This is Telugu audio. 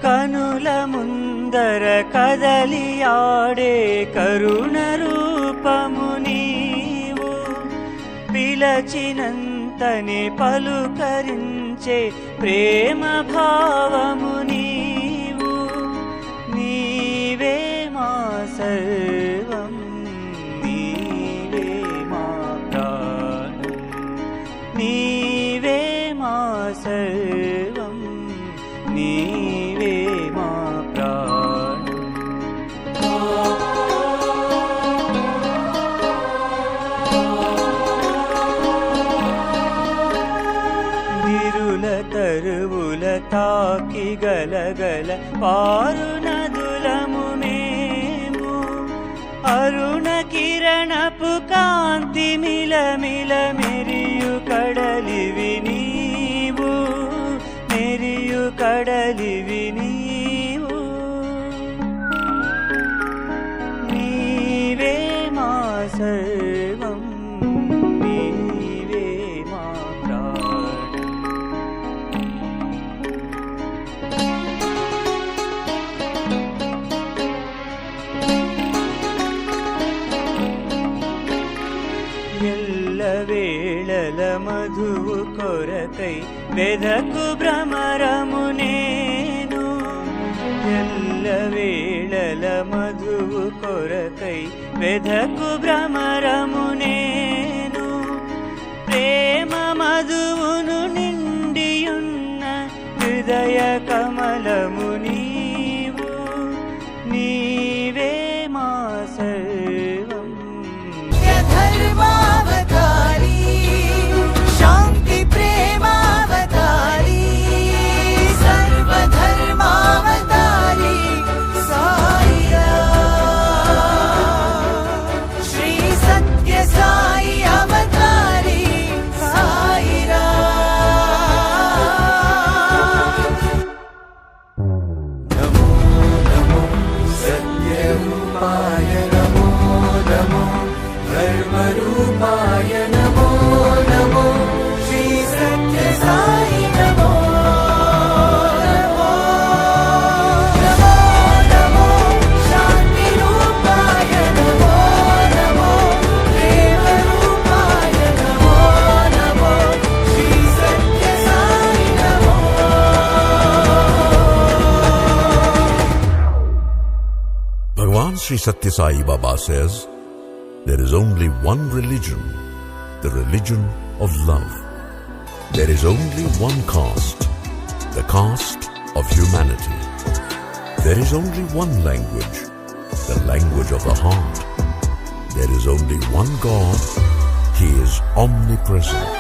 కనుల ముందర కదలియాడే కరుణ రూపము నీవు, పిలచినంతనే పలుకరించే ప్రేమ భావము నీవు. నీవే మా సర్వం, నీవే మా ప్రాణం, నీవే మా సర్వం, నీవే మా ప్రాణం. గిరుల తరువుల తాకి గలగల పారు నదులము మేము, అరుణ కిరణపు కాంతి మిలమిల మెరియు కడలివి నీవు, మెరియు కడలివి నీవు. నీవే మా సర్వం, నీవే మా ప్రాణం. ఎల్లవేళల మధువు కొరకై వెదకు భ్రమరము నేను, ఎల్లవేళల మధువు కొరకై వెదకు భ్రమరము నేను. ప్రేమ మధువును నిండియున్న హృదయ కమలము నీవు, నీవే మా సర్వం. ధర్మావతారీ శాంతి ప్రేమావతారీ సర్వధర్మావతారీ సాయిరామ్, శ్రీ సత్య సాయి అవతారీ సాయిరామ్. నమో నమో సత్యరూపాయ, నమో నమో ధర్మరూపాయ, నమో నమో శ్రీ సత్య సాయి, నమో నమో నమో నమో శాంతి రూపాయ, నమో నమో ప్రేమ రూపాయ, నమో నమో శ్రీ సత్య సాయి, నమో. Bhagavan Sri Satya Sai Baba says, there is only one religion, the religion of love. There is only one caste, the caste of humanity. There is only one language, the language of the heart. There is only one God, He is omnipresent.